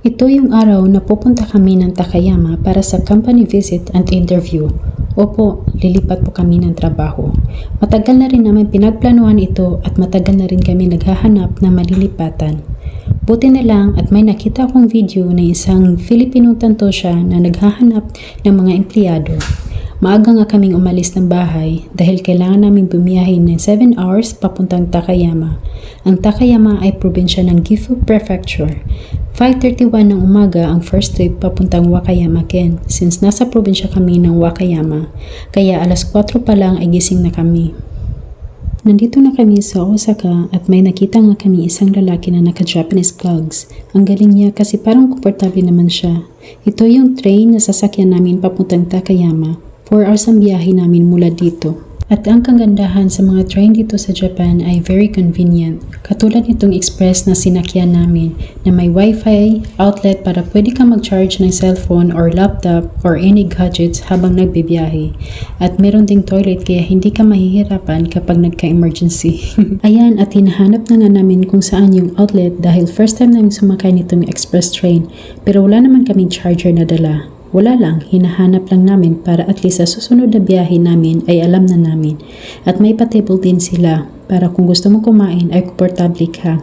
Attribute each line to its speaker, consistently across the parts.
Speaker 1: Ito yung araw na pupunta kami ng Takayama para sa company visit and interview. Opo, lilipat po kami ng trabaho. Matagal na rin namin pinagplanuhan ito at matagal na rin kami naghahanap ng malilipatan. Buti na lang at may nakita akong video na isang Filipino tanto siya na naghahanap ng mga empleyado. Maaga nga kaming umalis ng bahay dahil kailangan naming bumiyahe ng 7 hours papuntang Takayama. Ang Takayama ay probinsya ng Gifu Prefecture. 5:31 ng umaga ang first trip papuntang Wakayama Ken since nasa probinsya kami ng Wakayama. Kaya alas 4 pa lang ay gising na kami. Nandito na kami sa Osaka at may nakita nga kami isang lalaki na naka-Japanese clogs. Ang galing niya kasi parang komportable naman siya. Ito yung train na sasakyan namin papuntang Takayama. 4 hours ang biyahe namin mula dito. At ang kagandahan sa mga train dito sa Japan ay very convenient. Katulad nitong express na sinakyan namin na may wifi outlet para pwede kang mag-charge ng cellphone or laptop or any gadgets habang nagbibiyahe. At meron ding toilet kaya hindi ka mahihirapan kapag nagka-emergency. Ayan, at hinahanap na nga namin kung saan yung outlet dahil first time namin sumakay nitong express train pero wala naman kaming charger na dala. Wala lang, hinahanap lang namin para at least sa susunod na biyahe namin ay alam na namin. At may pa-table din sila para kung gusto mo kumain ay komportable ka.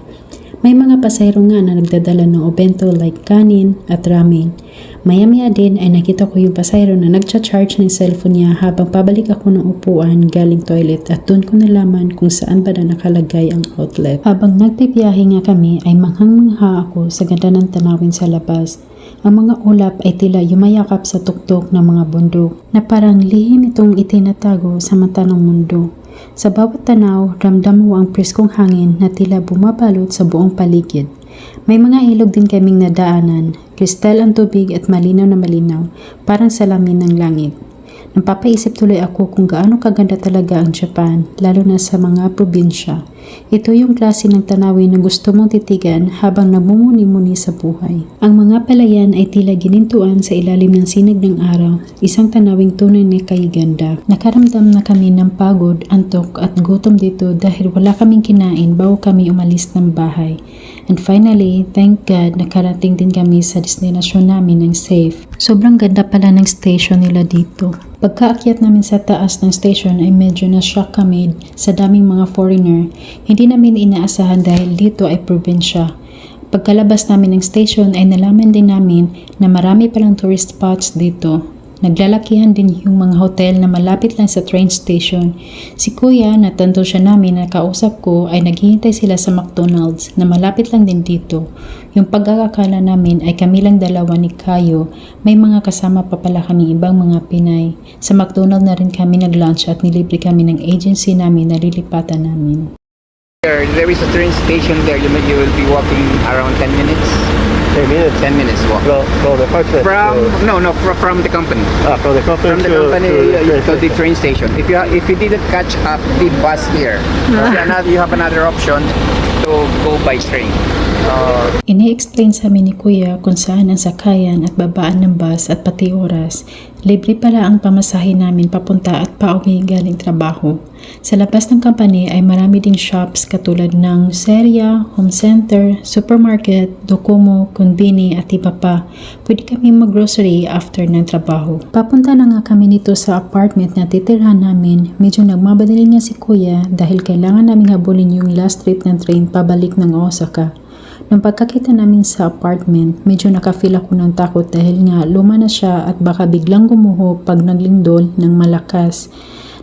Speaker 1: May mga pasahero nga na nagdadala ng obento like kanin at ramen. Maya-maya din ay nakita ko yung pasahero na nagcha-charge ng cellphone niya habang pabalik ako ng upuan galing toilet at doon ko nalaman kung saan ba na nakalagay ang outlet. Habang nagbibiyahe nga kami ay manghang-mangha ako sa ganda ng tanawin sa labas. Ang mga ulap ay tila yumayakap sa tuktok ng mga bundok na parang lihim itong itinatago sa mata ng mundo. Sa bawat tanaw, ramdam mo ang preskong hangin na tila bumabalot sa buong paligid. May mga ilog din kaming nadaanan, kristal ang tubig at malinaw na malinaw, parang salamin ng langit. Napapaisip tuloy ako kung gaano kaganda talaga ang Japan, lalo na sa mga probinsya. Ito yung klase ng tanawin na gusto mong titigan habang namumuni-muni sa buhay. Ang mga palayan ay tila ginintuan sa ilalim ng sinag ng araw, isang tanawing tunay na kayiganda. Nakaramdam na kami ng pagod, antok at gutom dito dahil wala kaming kinain bago kami umalis ng bahay. And finally, thank God, nakarating din kami sa destinasyon namin ng safe. Sobrang ganda pala ng station nila dito. Pagkaakyat namin sa taas ng station ay medyo na-shock kami sa daming mga foreigner. Hindi namin inaasahan dahil dito ay probinsya. Pagkalabas namin ng station ay nalaman din namin na marami palang tourist spots dito. Naglalakihan din yung mga hotel na malapit lang sa train station. Si Kuya, natanto siya namin na kausap ko ay naghihintay sila sa McDonald's na malapit lang din dito. Yung pagkakakala namin ay kami lang dalawa ni Kayo, may mga kasama pa pala kami ibang mga Pinay. Sa McDonald's na rin kami nag-lunch at nilibre kami ng agency namin na lilipatan namin.
Speaker 2: There is a train station there. You will be walking around 10 minutes.
Speaker 3: 10 minutes.
Speaker 2: 10 minutes walk.
Speaker 3: From the factory.
Speaker 2: From the company.
Speaker 3: From the company.
Speaker 2: From the company to the train station. If you didn't catch up the bus here, you have another option to go by train.
Speaker 1: Ini-explain sa amin ni Kuya kung saan ang sakayan at babaan ng bus at pati oras. Libre pala ang pamasahe namin papunta at pauwi galing trabaho. Sa labas ng company ay marami ding shops katulad ng Seria, Home Center, Supermarket, Docomo, Konbini at iba pa. Pwede kami mag-grocery after ng trabaho. Papunta na nga kami nito sa apartment na titirhan namin. Medyo nagmamadali nga si Kuya dahil kailangan namin habulin yung last trip ng train pabalik ng Osaka. Nung pagkakita namin sa apartment, medyo nakafeel ako ng takot dahil nga luma na siya at baka biglang gumuho pag naglindol ng malakas.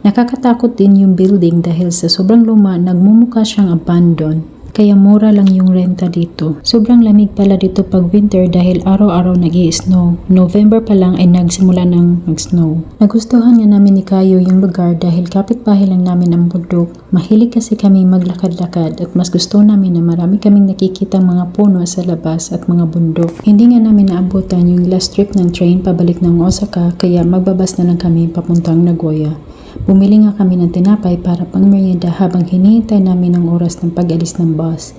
Speaker 1: Nakakatakot din yung building dahil sa sobrang luma nagmumukha siyang abandon. Kaya mura lang yung renta dito. Sobrang lamig pala dito pag winter dahil araw-araw nag-i-snow. November pa lang ay nagsimula ng mag-snow. Nagustuhan nga namin ni Kayo yung lugar dahil kapitbahay lang namin ang bundok. Mahilig kasi kami maglakad-lakad at mas gusto namin na marami kaming nakikitang mga puno sa labas at mga bundok. Hindi nga namin naabutan yung last trip ng train pabalik ng Osaka kaya magbabas na lang kami papuntang Nagoya. Bumili nga kami ng tinapay para pang merienda habang hinihintay namin ang oras ng pag-alis ng bus.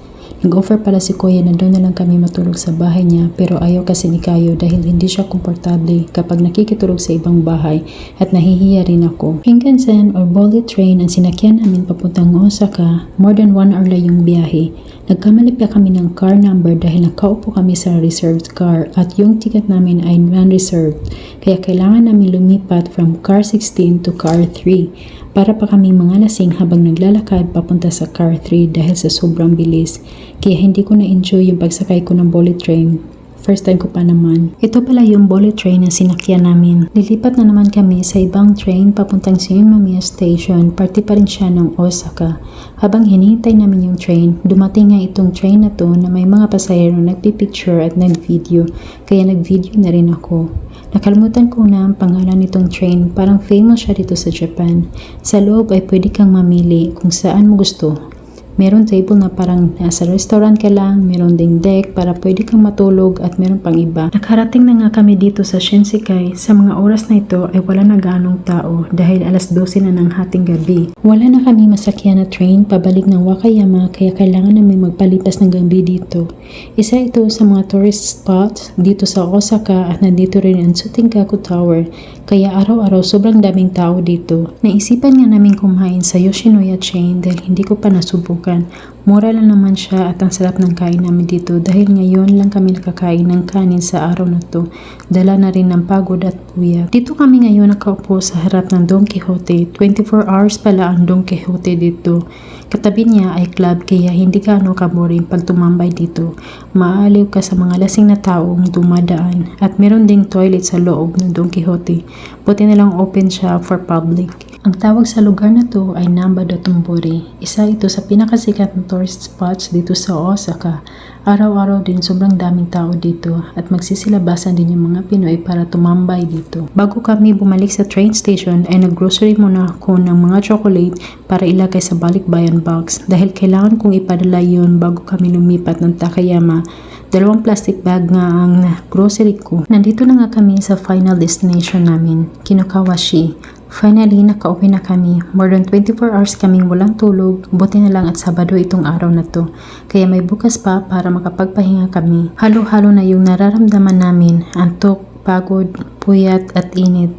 Speaker 1: Nag-offer pala si Kuya na doon na lang kami matulog sa bahay niya pero ayaw kasi ni Kayo dahil hindi siya komportable kapag nakikitulog sa ibang bahay at nahihiya rin ako. Shinkansen or bullet train ang sinakyan namin papuntang Osaka, more than 1 hour lang yung biyahe. Nagkamali pa kami ng car number dahil nakaupo kami sa reserved car at yung ticket namin ay non-reserved kaya kailangan namin lumipat from car 16 to car 3 para pa kami mga lasing habang naglalakad papunta sa car 3 dahil sa sobrang bilis kaya hindi ko na-enjoy yung pagsakay ko ng bullet train. First time ko pa naman. Ito pala yung bullet train na sinakyan namin. Lilipat na naman kami sa ibang train papuntang Shimamiya Station. Parte pa rin siya ng Osaka. Habang hinihintay namin yung train, dumating nga itong train na to na may mga pasahero nagpipicture at nag-video. Kaya nag-video na rin ako. Nakalimutan ko na ang pangalan nitong train. Parang famous siya dito sa Japan. Sa loob ay pwede kang mamili kung saan mo gusto. Meron table na parang nasa restaurant ka lang, meron ding deck para pwede kang matulog at meron pang iba. Nakarating na nga kami dito sa Shinsekai. Sa mga oras na ito ay wala na gaanong tao dahil alas 12 na ng hating gabi. Wala na kami masakyan na train pabalik ng Wakayama kaya kailangan namin magpalipas ng gabi dito. Isa ito sa mga tourist spots dito sa Osaka at nandito rin ang Tsutengaku Tower kaya araw-araw sobrang daming tao dito. Naisipan nga namin kumain sa Yoshinoya chain dahil hindi ko pa nasubukan. Mura lang naman siya at ang sarap ng kain namin dito dahil ngayon lang kami nakakain ng kanin sa araw na to. Dala na rin ng pagod at puyat. Dito kami ngayon nakaupo sa harap ng Don Quixote. 24 hours pala ang Don Quixote dito. Katabi niya ay club kaya hindi ka kaboring pag tumambay dito. Maaliw ka sa mga lasing na taong dumadaan at meron ding toilet sa loob ng Don Quixote. Buti na lang open siya for public. Ang tawag sa lugar na to ay Namba Dotonbori. Isa ito sa pinakasikat na tourist spots dito sa Osaka. Araw-araw din sobrang daming tao dito at magsisilabasan din yung mga Pinoy para tumambay dito. Bago kami bumalik sa train station ay nag-grocery muna ako ng mga chocolate para ilagay sa balikbayan box dahil kailangan kong ipadala yun bago kami lumipat ng Takayama. 2 plastic bag nga ang grocery ko. Nandito na nga kami sa final destination namin, Kinokawashi. Finally, nakauwi na kami. More than 24 hours kaming walang tulog. Buti na lang at Sabado itong araw na to. Kaya may bukas pa para makapagpahinga kami. Halo-halo na yung nararamdaman namin. Antok, pagod, puyat at init.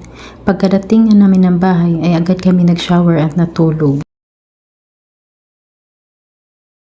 Speaker 1: Pagkadating na namin ng bahay ay agad kami nag-shower at natulog.